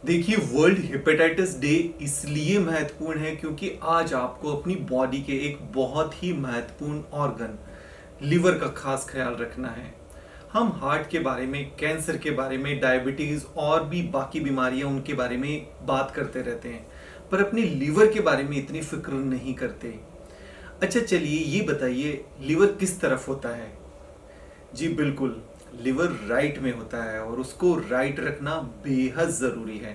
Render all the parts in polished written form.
देखिए, world hepatitis day इसलिए महत्वपूर्ण है क्योंकि आज आपको अपनी बॉडी के एक बहुत ही महत्वपूर्ण ऑर्गन लिवर का खास ख्याल रखना है। हम हार्ट के बारे में, कैंसर के बारे में, डायबिटीज और भी बाकी बीमारियां उनके बारे में बात करते रहते हैं, पर अपने लिवर के बारे में इतनी फिक्र नहीं करते। अच्छा, चलिए ये बताइए, लिवर किस तरफ होता है? जी बिल्कुल, लिवर राइट में होता है और उसको राइट रखना बेहद ज़रूरी है।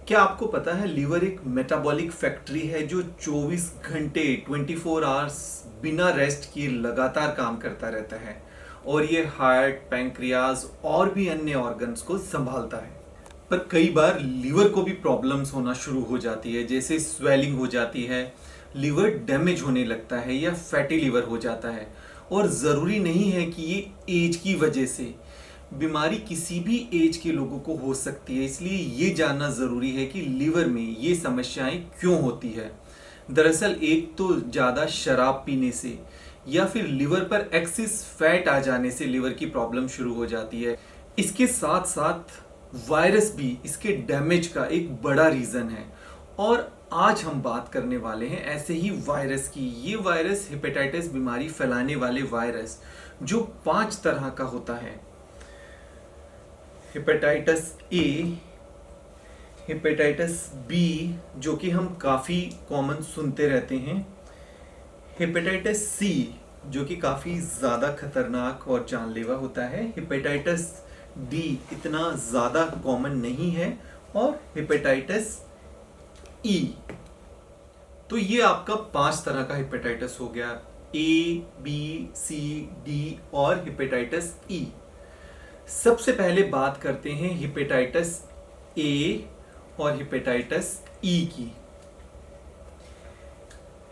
क्या आपको पता है लिवर एक मेटाबॉलिक फैक्ट्री है जो 24 घंटे 24 आवर्स बिना रेस्ट किए लगातार काम करता रहता है और ये हार्ट, पैंक्रियाज और भी अन्य ऑर्गन्स को संभालता है। पर कई बार लिवर को भी प्रॉब्लम्स होना शुरू हो जाती है, जैसे स्वेलिंग हो जाती है, लिवर डैमेज होने लगता है या फैटी लिवर हो जाता है। और ज़रूरी नहीं है कि ये एज की वजह से, बीमारी किसी भी एज के लोगों को हो सकती है, इसलिए ये जानना ज़रूरी है कि लिवर में ये समस्याएं क्यों होती है। दरअसल एक तो ज़्यादा शराब पीने से या फिर लिवर पर एक्सेस फैट आ जाने से लिवर की प्रॉब्लम शुरू हो जाती है। इसके साथ साथ वायरस भी इसके डैमेज का एक बड़ा रीज़न है और आज हम बात करने वाले हैं ऐसे ही वायरस की। ये वायरस हेपेटाइटिस बीमारी फैलाने वाले वायरस जो 5 तरह का होता है। हेपेटाइटिस ए, हेपेटाइटिस बी जो कि हम काफ़ी कॉमन सुनते रहते हैं, हेपेटाइटिस सी जो कि काफ़ी ज़्यादा खतरनाक और जानलेवा होता है, हेपेटाइटिस डी इतना ज़्यादा कॉमन नहीं है, और हेपेटाइटिस ई। तो ये आपका 5 तरह का हेपेटाइटिस हो गया, ए, बी, सी, डी और हेपेटाइटिस ई। सबसे पहले बात करते हैं हेपेटाइटिस ए और हेपेटाइटिस ई की।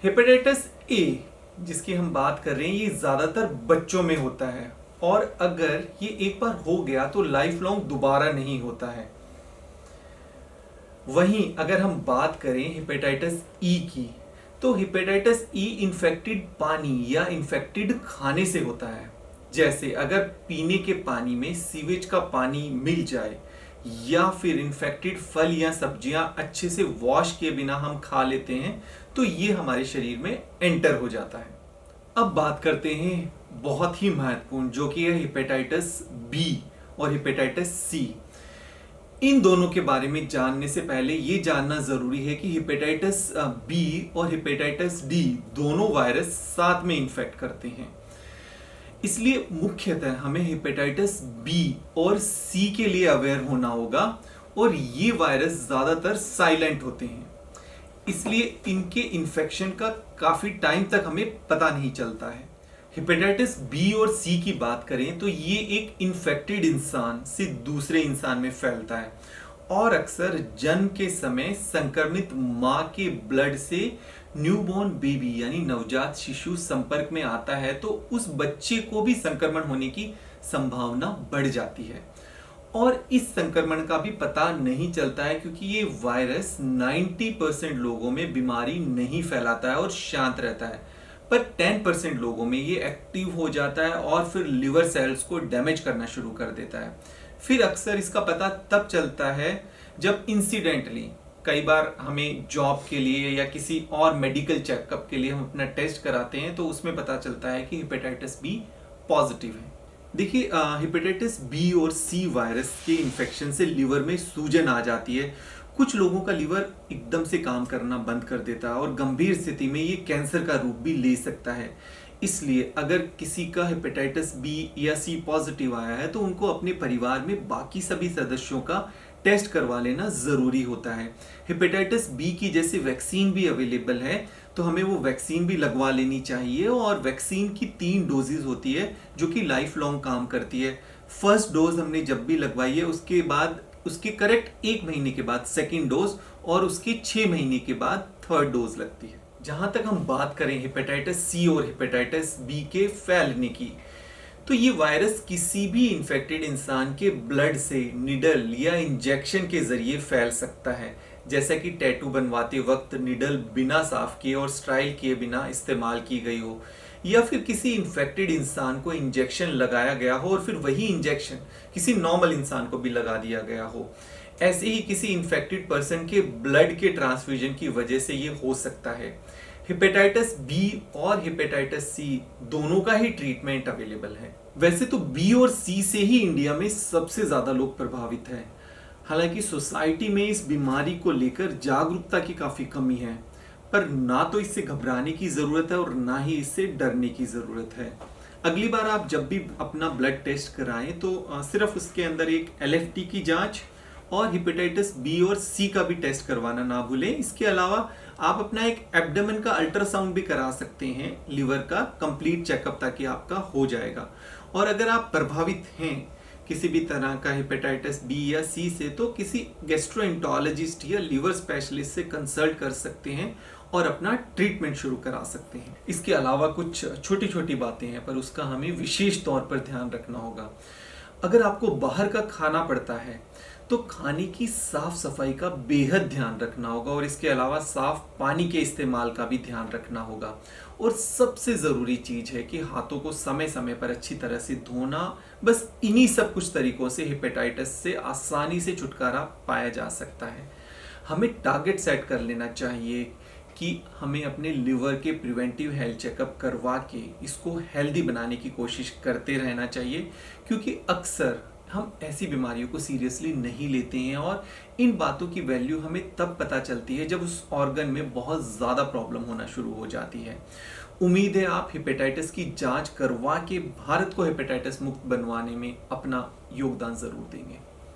हेपेटाइटिस ए जिसकी हम बात कर रहे हैं, ये ज्यादातर बच्चों में होता है और अगर ये एक बार हो गया तो लाइफ लॉन्ग दोबारा नहीं होता है। वहीं अगर हम बात करें हेपेटाइटिस ई की, तो हेपेटाइटिस ई इन्फेक्टेड पानी या इन्फेक्टेड खाने से होता है। जैसे अगर पीने के पानी में सीवेज का पानी मिल जाए या फिर इन्फेक्टेड फल या सब्जियां अच्छे से वॉश किए बिना हम खा लेते हैं, तो ये हमारे शरीर में एंटर हो जाता है। अब बात करते हैं बहुत ही महत्वपूर्ण, जो कि है हेपेटाइटिस बी और हेपेटाइटिस सी। इन दोनों के बारे में जानने से पहले ये जानना जरूरी है कि हेपेटाइटिस बी और हेपेटाइटिस डी दोनों वायरस साथ में इन्फेक्ट करते हैं। इसलिए मुख्यतः हमें हेपेटाइटिस बी और सी के लिए अवेयर होना होगा, और ये वायरस ज्यादातर साइलेंट होते हैं, इसलिए इनके इन्फेक्शन का काफी टाइम तक हमें पता नहीं चलता है। हेपेटाइटिस बी और सी की बात करें तो ये एक इन्फेक्टेड इंसान से दूसरे इंसान में फैलता है और अक्सर जन्म के समय संक्रमित मां के ब्लड से न्यूबॉर्न बेबी यानी नवजात शिशु संपर्क में आता है, तो उस बच्चे को भी संक्रमण होने की संभावना बढ़ जाती है। और इस संक्रमण का भी पता नहीं चलता है क्योंकि ये वायरस 90% लोगों में बीमारी नहीं फैलाता है और शांत रहता है, पर 10% लोगों में ये एक्टिव हो जाता है और फिर लिवर सेल्स को डैमेज करना शुरू कर देता है। फिर अक्सर इसका पता तब चलता है जब इंसिडेंटली, कई बार हमें जॉब के लिए या किसी और मेडिकल चेकअप के लिए हम अपना टेस्ट कराते हैं, तो उसमें पता चलता है कि हेपेटाइटिस बी पॉजिटिव है। देखिए, हेपेटाइटिस बी और सी वायरस के इन्फेक्शन से लिवर में सूजन आ जाती है। कुछ लोगों का लिवर एकदम से काम करना बंद कर देता है और गंभीर स्थिति में ये कैंसर का रूप भी ले सकता है। इसलिए अगर किसी का हेपेटाइटिस बी या सी पॉजिटिव आया है, तो उनको अपने परिवार में बाकी सभी सदस्यों का टेस्ट करवा लेना ज़रूरी होता है। हेपेटाइटिस बी की जैसे वैक्सीन भी अवेलेबल है, तो हमें वो वैक्सीन भी लगवा लेनी चाहिए, और वैक्सीन की 3 डोजेज होती है जो कि लाइफ लॉन्ग काम करती है। फर्स्ट डोज हमने जब भी लगवाई है, उसके बाद उसके करेक्ट 1 महीने के बाद सेकेंड डोज, और उसके 6 महीने के बाद थर्ड डोज लगती है। जहां तक हम बात करें हेपेटाइटिस सी और हेपेटाइटिस बी के फैलने की, तो ये वायरस किसी भी इन्फेक्टेड इंसान के ब्लड से निडल या इंजेक्शन के जरिए फैल सकता है, जैसा कि टैटू बनवाते वक्त निडल बिना साफ किए और स्ट्राइल किए बिना इस्तेमाल की गई हो, या फिर किसी इन्फेक्टेड इंसान को इंजेक्शन लगाया गया हो और फिर वही इंजेक्शन किसी नॉर्मल इंसान को भी लगा दिया गया हो। ऐसे ही किसी इन्फेक्टेड पर्सन के ब्लड के ट्रांसफ्यूजन की वजह से ये हो सकता है। हेपेटाइटिस बी और हेपेटाइटिस सी दोनों का ही ट्रीटमेंट अवेलेबल है। वैसे तो बी और सी से ही इंडिया में सबसे ज्यादा लोग प्रभावित हैं। हालांकि सोसाइटी में इस बीमारी को लेकर जागरूकता की काफी कमी है, पर ना तो इससे घबराने की जरूरत है और ना ही इससे डरने की जरूरत है। अगली बार आप जब भी अपना ब्लड टेस्ट कराएं तो सिर्फ उसके अंदर एक एलएफटी की जांच और हेपेटाइटिस बी और सी का भी टेस्ट करवाना ना भूलें। इसके अलावा आप अपना एक एब्डोमेन का अल्ट्रासाउंड भी करा सकते हैं, लिवर का कंप्लीट चेकअप, ताकि आपका हो जाएगा। और अगर आप प्रभावित हैं किसी भी तरह का हेपेटाइटिस बी या सी से, तो किसी गैस्ट्रोएंटरोलॉजिस्ट या लिवर स्पेशलिस्ट से कंसल्ट कर सकते हैं और अपना ट्रीटमेंट शुरू करा सकते हैं। इसके अलावा कुछ छोटी छोटी बातें हैं, पर उसका हमें विशेष तौर पर ध्यान रखना होगा। अगर आपको बाहर का खाना पड़ता है तो खाने की साफ सफाई का बेहद ध्यान रखना होगा, और इसके अलावा साफ पानी के इस्तेमाल का भी ध्यान रखना होगा। और सबसे ज़रूरी चीज़ है कि हाथों को समय समय पर अच्छी तरह से धोना। बस इन्हीं सब कुछ तरीकों से हेपेटाइटिस से आसानी से छुटकारा पाया जा सकता है। हमें टारगेट सेट कर लेना चाहिए कि हमें अपने लिवर के प्रिवेंटिव हेल्थ चेकअप करवा के इसको हेल्दी बनाने की कोशिश करते रहना चाहिए, क्योंकि अक्सर हम ऐसी बीमारियों को सीरियसली नहीं लेते हैं और इन बातों की वैल्यू हमें तब पता चलती है जब उस ऑर्गन में बहुत ज़्यादा प्रॉब्लम होना शुरू हो जाती है। उम्मीद है आप हेपेटाइटिस की जांच करवा के भारत को हेपेटाइटिस मुक्त बनवाने में अपना योगदान ज़रूर देंगे।